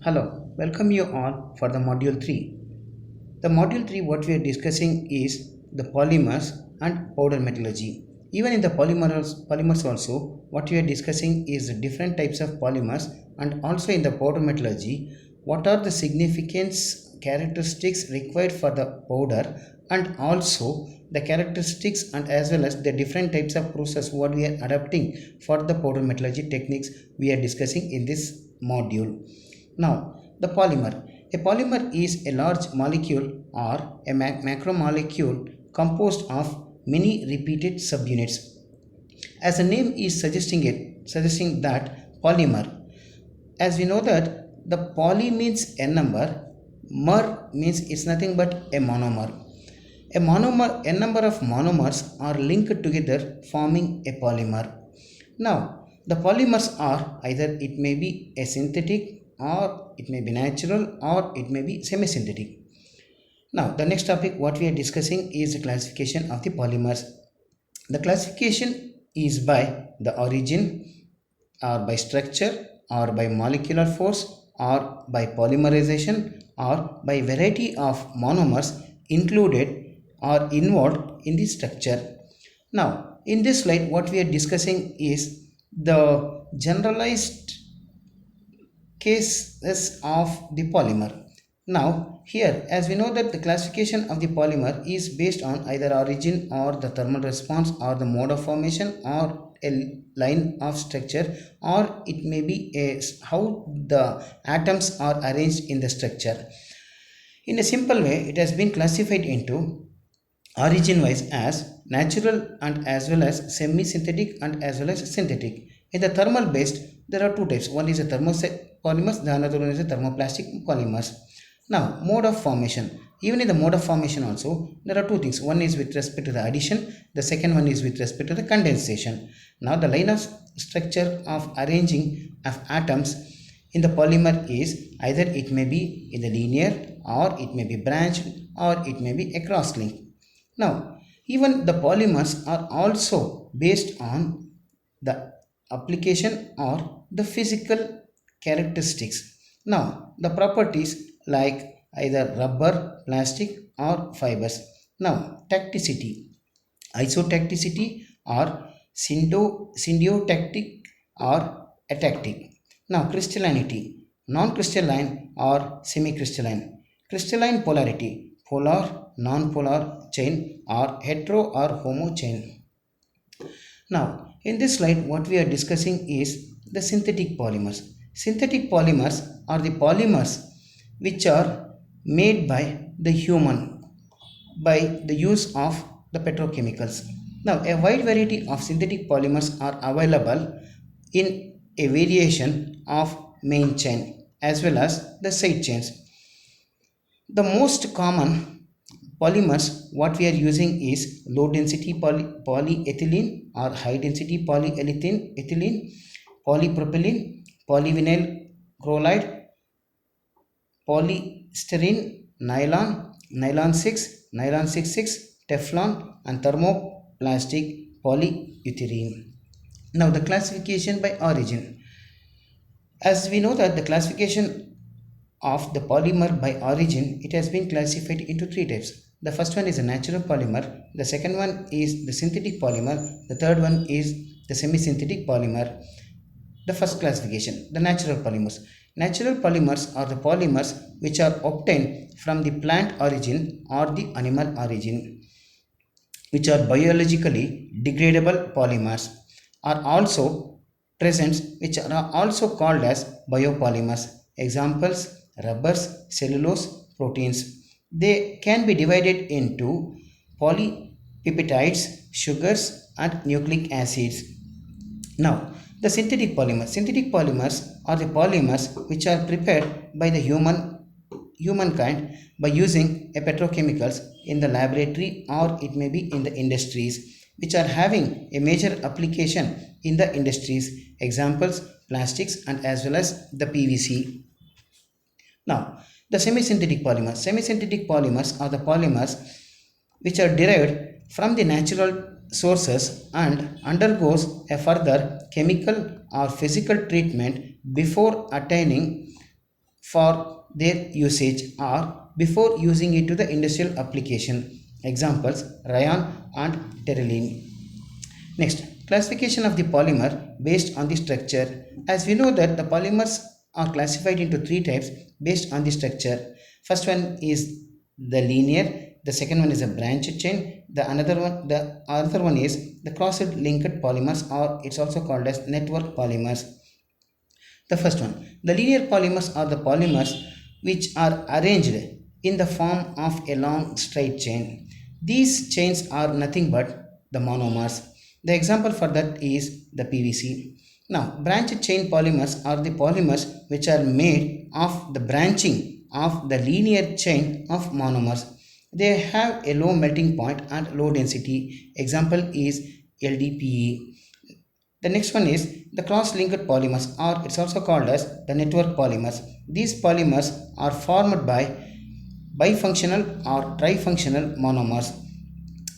Hello, welcome you all for the module 3. The module 3 what we are discussing is the polymers and powder metallurgy. Even in the polymers also what we are discussing is different types of polymers, and also in the powder metallurgy what are the significance characteristics required for the powder, and also the characteristics and as well as the different types of process what we are adapting for the powder metallurgy techniques we are discussing in this module. Now, the polymer. A polymer is a large molecule or a macromolecule composed of many repeated subunits. As the name is suggesting that polymer. As we know that the poly means a number, mer means it's nothing but a monomer. A number of monomers are linked together forming a polymer. Now, the polymers are either it may be a synthetic, or it may be natural, or it may be semi-synthetic. Now, the next topic what we are discussing is the classification of the polymers. The classification is by the origin, or by structure, or by molecular force, or by polymerization, or by variety of monomers included or involved in the structure. Now, in this slide what we are discussing is the generalized cases of the polymer. Now, here as we know that the classification of the polymer is based on either origin or the thermal response or the mode of formation or a line of structure, or it may be how the atoms are arranged in the structure. In a simple way, it has been classified into origin wise as natural and as well as semi-synthetic and as well as synthetic. In the thermal based, there are two types. One is a thermoset polymers, the another one is a thermoplastic polymers. Now, mode of formation. Even in the mode of formation also, there are two things. One is with respect to the addition, the second one is with respect to the condensation. Now, the line of structure of arranging of atoms in the polymer is either it may be in the linear, or it may be branched, or it may be a cross-link. Now, even the polymers are also based on the application or the physical characteristics. Now, the properties like either rubber, plastic, or fibers. Now, tacticity, isotacticity, or syndiotactic, or atactic. Now, crystallinity, non-crystalline or semi-crystalline. Crystalline polarity, polar, non-polar chain, or hetero or homo chain. Now, in this slide, what we are discussing is the synthetic polymers. Synthetic polymers are the polymers which are made by the human by the use of the petrochemicals. Now, a wide variety of synthetic polymers are available in a variation of main chain as well as the side chains. The most common polymers what we are using is low density polyethylene or high density polyethylene, polypropylene, polyvinyl chloride, polystyrene, nylon, nylon 6, nylon 66, Teflon, and thermoplastic polyethylene. Now, the classification by origin. As we know that the classification of the polymer by origin, it has been classified into three types. The first one is a natural polymer, the second one is the synthetic polymer, the third one is the semi-synthetic polymer. The first classification, the natural polymers. Natural polymers are the polymers which are obtained from the plant origin or the animal origin, which are biologically degradable polymers, are also present, which are also called as biopolymers. Examples: rubbers, cellulose, proteins. They can be divided into polypeptides, sugars, and nucleic acids. Now, the synthetic polymers. Synthetic polymers are the polymers which are prepared by the humankind by using a petrochemicals in the laboratory, or it may be in the industries, which are having a major application in the industries. Examples: plastics and as well as the PVC. Now, the semi-synthetic polymers. Semi-synthetic polymers are the polymers which are derived from the natural sources and undergoes a further chemical or physical treatment before attaining for their usage or before using it to the industrial application. Examples rayon and terylene. Next, classification of the polymer based on the structure. As we know that the polymers are classified into three types based on the structure. First one is the linear, the second one is a branched chain, the other one is the cross-linked polymers, or it's also called as network polymers. The first one, the linear polymers are the polymers which are arranged in the form of a long straight chain. These chains are nothing but the monomers. The example for that is the PVC. Now, branched chain polymers are the polymers which are made of the branching of the linear chain of monomers. They have a low melting point and low density. Example is LDPE. The next one is the cross-linked polymers, or it's also called as the network polymers. These polymers are formed by bifunctional or trifunctional monomers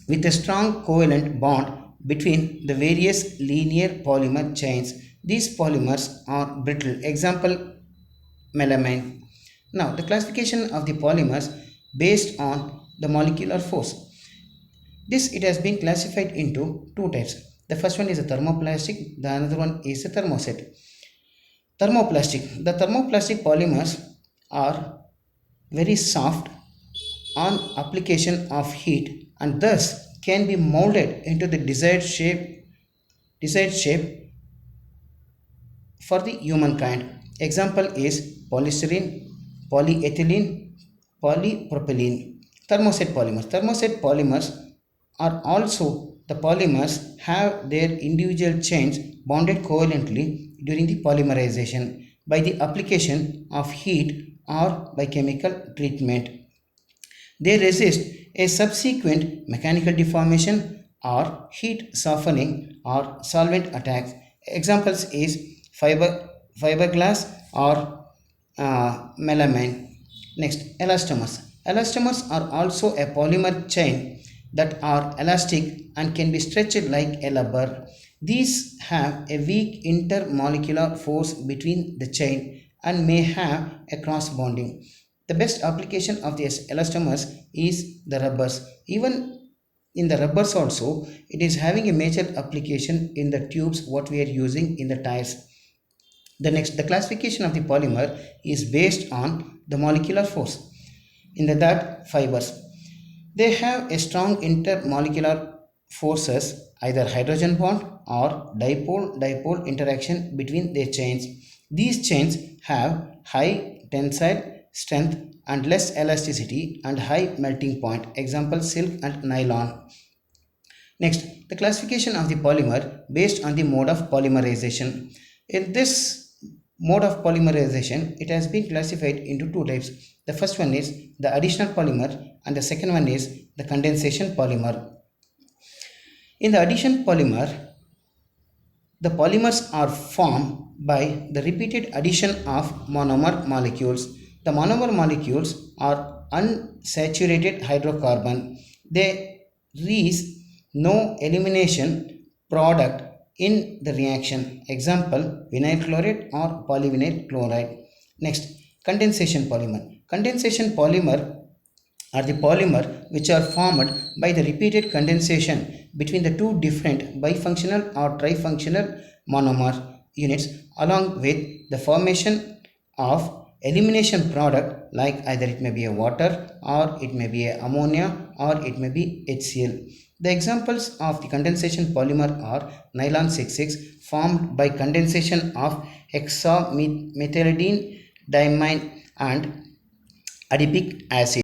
with a strong covalent bond between the various linear polymer chains. These polymers are brittle. Example melamine. Now, the classification of the polymers based on the molecular force. This it has been classified into two types. The first one is a thermoplastic, the another one is a thermoset. Thermoplastic. The thermoplastic polymers are very soft on application of heat and thus can be molded into the desired shape for the humankind. Example is polystyrene, polyethylene, polypropylene. Thermoset polymers. Thermoset polymers are also the polymers have their individual chains bonded covalently during the polymerization by the application of heat or by chemical treatment. They resist a subsequent mechanical deformation or heat softening or solvent attacks. Examples is fiberglass or melamine. Next, elastomers. Elastomers are also a polymer chain that are elastic and can be stretched like a rubber. These have a weak intermolecular force between the chain and may have a cross bonding. The best application of these elastomers is the rubbers. Even in the rubbers also, it is having a major application in the tubes what we are using in the tires. The next, the classification of the polymer is based on the molecular force. In that fibers, they have a strong intermolecular forces, either hydrogen bond or dipole-dipole interaction between their chains. These chains have high tensile strength and less elasticity and high melting point. Example silk and nylon. Next, the classification of the polymer based on the mode of polymerization. In this mode of polymerization, it has been classified into two types. The first one is the additional polymer and the second one is the condensation polymer. In the addition polymer, the polymers are formed by the repeated addition of monomer molecules. The monomer molecules are unsaturated hydrocarbon. They reach no elimination product in the reaction. Example, vinyl chloride or polyvinyl chloride. Next, condensation polymer. Condensation polymer are the polymer which are formed by the repeated condensation between the two different bifunctional or trifunctional monomer units along with the formation of elimination product, like either it may be a water or it may be a ammonia or it may be HCl. The examples of the condensation polymer are nylon 66 formed by condensation of hexamethylidene diamine and adipic acid.